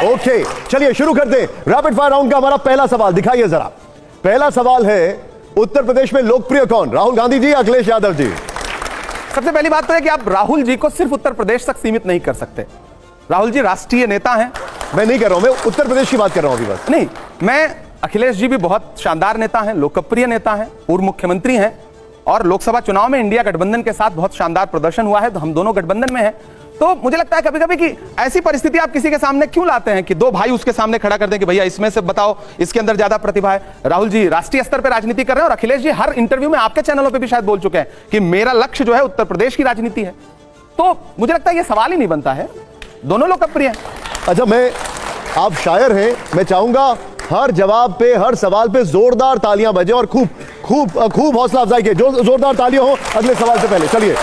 Okay, चलिए शुरू करते हैं रैपिड फायर राउंड का। हमारा पहला सवाल दिखाइए जरा। पहला सवाल है, उत्तर प्रदेश में लोकप्रिय कौन, राहुल गांधी जी, अखिलेश यादव जी? सबसे पहली बात तो है कि आप राहुल जी को सिर्फ उत्तर प्रदेश तक सीमित नहीं कर सकते। राहुल जी राष्ट्रीय नेता हैं। मैं नहीं कर रहा हूं, मैं उत्तर प्रदेश की बात कर रहा हूं अभी बस। नहीं, मैं अखिलेश जी भी बहुत शानदार नेता हैं, लोकप्रिय नेता हैं, पूर्व मुख्यमंत्री हैं और लोकसभा चुनाव में इंडिया गठबंधन के साथ बहुत शानदार प्रदर्शन हुआ है, तो हम दोनों गठबंधन में हैं। तो मुझे लगता है कभी कभी कि ऐसी परिस्थिति आप किसी के सामने क्यों लाते हैं कि दो भाई उसके सामने खड़ा कर दें कि भैया इसमें से बताओ इसके अंदर ज्यादा प्रतिभा है। राहुल जी राष्ट्रीय स्तर पर राजनीति कर रहे हैं और अखिलेश जी हर इंटरव्यू में आपके चैनलों पे भी शायद बोल चुके हैं कि मेरा लक्ष्य जो है उत्तर प्रदेश की राजनीति है। तो मुझे लगता है ये सवाल ही नहीं बनता है, दोनों लोकप्रिय हैं। अच्छा, आप शायर हैं, मैं चाहूंगा हर जवाब पे, हर सवाल पे जोरदार तालियां बजे और खूब खूब खूब हौसला अफजाई के जो जोरदार तालियां हो अगले सवाल से पहले। चलिए,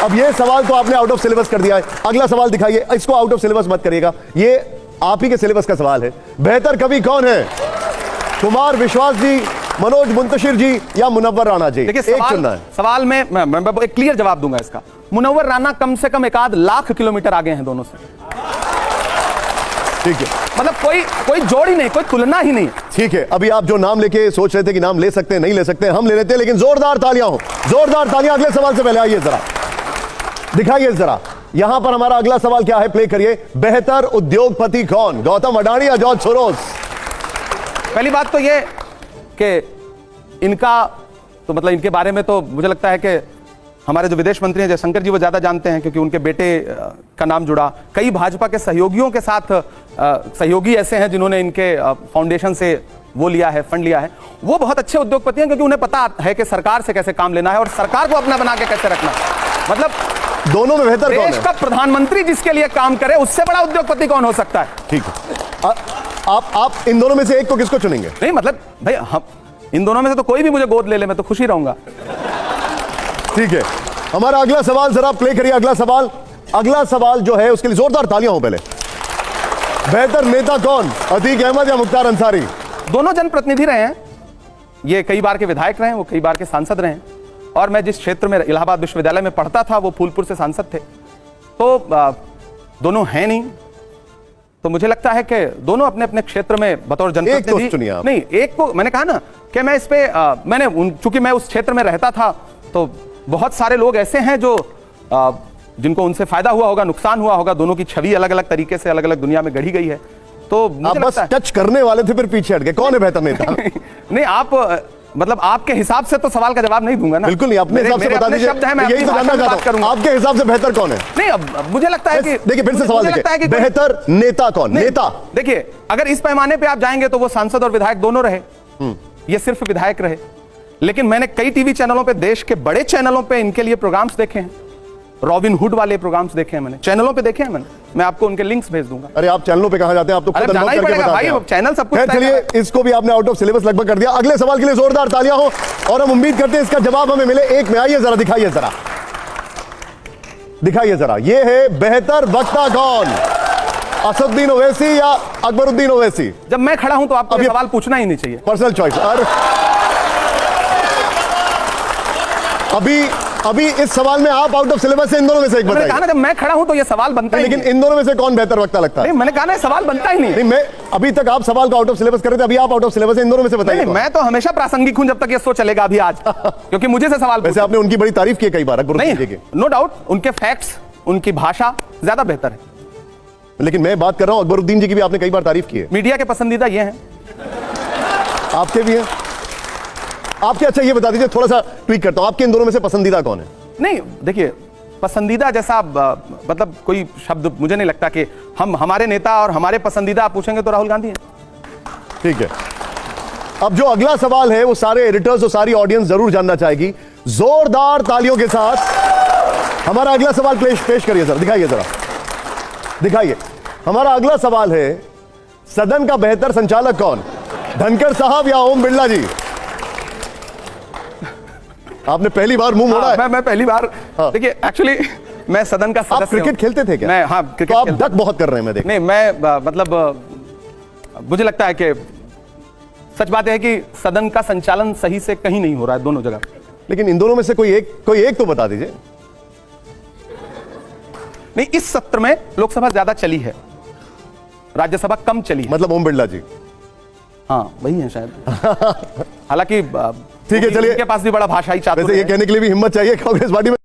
अब ये सवाल तो आपने आउट ऑफ सिलेबस कर दिया है, अगला सवाल दिखाइए। इसको आउट ऑफ सिलेबस मत करिएगा, ये आप ही के सिलेबस का सवाल है। बेहतर कवि कौन है, कुमार विश्वास जी, मनोज मुंतशिर जी या मुनव्वर राणा जी? देखिए, एक चुनना है। सवाल में मैं एक क्लियर जवाब दूंगा इसका। मुनव्वर राणा कम से कम 1 लाख किलोमीटर आगे हैं दोनों से। ठीक है, मतलब कोई जोड़ ही नहीं, कोई तुलना ही नहीं। ठीक है, अभी आप जो नाम लेके सोच रहे थे कि नाम ले सकते हैं नहीं ले सकते, हम ले लेते हैं, लेकिन जोरदार तालियां हो, जोरदार तालियां। अगले सवाल से पहले आइए जरा, दिखाइए जरा यहां पर हमारा अगला सवाल क्या है, प्ले करिए। बेहतर उद्योगपति कौन, गौतम अडानी या जॉर्ज सोरोस? पहली बात तो ये कि इनका तो मतलब इनके बारे में तो मुझे लगता है कि हमारे जो विदेश मंत्री हैं जयशंकर जी वो ज्यादा जानते हैं, क्योंकि उनके बेटे का नाम जुड़ा। कई भाजपा के सहयोगियों के साथ सहयोगी ऐसे हैं जिन्होंने इनके फाउंडेशन से वो लिया है, फंड लिया है। वो बहुत अच्छे उद्योगपति हैं क्योंकि उन्हें पता है कि सरकार से कैसे काम लेना है और सरकार को अपना बना के कैसे रखना। मतलब दोनों में बेहतर कौन है? देश का प्रधानमंत्री जिसके लिए काम करे उससे बड़ा उद्योगपति कौन हो सकता है? ठीक है, आप इन दोनों में से एक को किसको चुनेंगे? नहीं मतलब भाई, हम इन दोनों में से तो कोई भी मुझे गोद ले ले, मैं तो खुशी रहूंगा। ठीक है, हमारा अगला सवाल जरा प्ले करिए। अगला सवाल जो है उसके लिए जोरदार तालियां हो पहले। बेहतर नेता कौन, अतीक अहमद या मुख्तार अंसारी? दोनों जनप्रतिनिधि रहे हैं, ये कई बार के विधायक रहे हैं, वो कई बार के सांसद रहे हैं। और मैं जिस क्षेत्र में इलाहाबाद विश्वविद्यालय में पढ़ता था वो फूलपुर से सांसद थे, तो दोनों हैं नहीं। तो मुझे लगता है कि दोनों अपने अपने क्षेत्र में बतौर जनप्रतिनिधि नहीं, एक को मैंने कहा ना कि मैं इस पे चूंकि मैं उस क्षेत्र में रहता था, तो बहुत सारे लोग ऐसे हैं जो जिनको उनसे फायदा हुआ होगा, नुकसान हुआ होगा। दोनों की छवि अलग अलग तरीके से अलग अलग दुनिया में गढ़ी गई है। तो आप बस टच करने वाले थे, फिर पीछे हट गए। कौन है बेहतर नेता? नहीं, आप मतलब आपके हिसाब से तो सवाल का जवाब नहीं दूंगा ना। बिल्कुल नहीं, अपने हिसाब से बता दीजिए। शब्द है, मैं यही तो जानना चाहता हूं, आपके हिसाब से बेहतर कौन है? नहीं, अब मुझे लगता है कि देखिए, फिर से सवाल देखिए, बेहतर नेता कौन? नेता देखिए, अगर इस पैमाने पे आप जाएंगे तो वो सांसद और विधायक दोनों रहे, ये सिर्फ विधायक रहे। लेकिन मैंने कई टीवी चैनलों पे, देश के बड़े चैनलों पे इनके लिए प्रोग्राम्स देखे हैं, रॉबिन हुड वाले प्रोग्राम्स देखे हैं मैंने, चैनलों पे देखे हैं मैंने। मैं आपको उनके लिंक्स भेज दूंगा। अरे आप चैनलों पे कहां जाते हैं, आप तो खुद अनलॉक करके बताते हैं। चैनल सब कुछ। चलिए, इसको भी आपने आउट ऑफ सिलेबस लगभग कर दिया। अगले सवाल के लिए जोरदार तालियां हो और हम उम्मीद करते हैं इसका जवाब हमें मिले। एक में आइए जरा, दिखाइए जरा, ये है बेहतर वक्ता कौन, असदुद्दीन ओवैसी या अकबरुद्दीन ओवैसी? जब मैं खड़ा हूं तो आपको ये सवाल पूछना ही नहीं चाहिए, पर्सनल चॉइस। अभी इस सवाल में आप आउट ऑफ सिलेबस से इन दोनों में से एक बताइए। कहा ना, जब मैं खड़ा हूं तो ये सवाल बनता ही नहीं। लेकिन इन दोनों में से कौन बेहतर वक्ता लगता है? नहीं, मैंने कहा ना सवाल बनता ही नहीं। मैं अभी तक आप सवाल को आउट ऑफ सिलेबस कर रहे थे, अभी आप आउट ऑफ सिलेबस इन दोनों में से बताइए। मैं तो हमेशा प्रासंगिक हूं जब तक ये शो चलेगा अभी आज, क्योंकि मुझे से सवाल। वैसे आपने उनकी बड़ी तारीफ की कई बार, नो डाउट, उनके फैक्ट्स, उनकी भाषा ज्यादा बेहतर है। लेकिन मैं बात कर रहा हूं अकबरुद्दीन जी की भी आपने कई बार तारीफ की है। मीडिया के पसंदीदा ये हैं, आपके भी हैं, आपके। अच्छा ये बता दीजिए, थोड़ा सा ट्वीट करता हूं, आपके इन दोनों में से पसंदीदा कौन है? नहीं देखिए, पसंदीदा जैसा मतलब कोई शब्द मुझे नहीं लगता कि हमारे नेता और हमारे पसंदीदा आप पूछेंगे तो राहुल गांधी हैं। ठीक है, अब जो अगला सवाल है वो सारे एडिटर्स और सारी ऑडियंस जरूर जानना चाहेगी। जोरदार तालियों के साथ हमारा अगला सवाल पेश करिए सर, दिखाइए। हमारा अगला सवाल है, सदन का बेहतर संचालक कौन, धनखड़ साहब या ओम बिरला जी? आपने पहली बार मुंह मोड़ा है। मैं पहली बार। देखिए, एक्चुअली मैं सदन का सदस्य। आप क्रिकेट खेलते थे क्या? मैं, हाँ, क्रिकेट। तो आप डक बहुत कर रहे हैं, मैं देख। नहीं, मैं मतलब मुझे लगता है कि सच बात है कि सदन का संचालन सही से कहीं नहीं हो रहा है दोनों जगह। लेकिन इन दोनों में से कोई एक तो बता दीजिए। नहीं, इस सत्र में लोकसभा ज्यादा चली है, राज्यसभा कम चली है। मतलब ओम बिरला जी। हाँ वही है शायद। हालांकि ठीक है, चलिए। उनके पास भी बड़ा भाषाई चातुर्य वैसे ये है। कहने के लिए भी हिम्मत चाहिए कांग्रेस पार्टी में।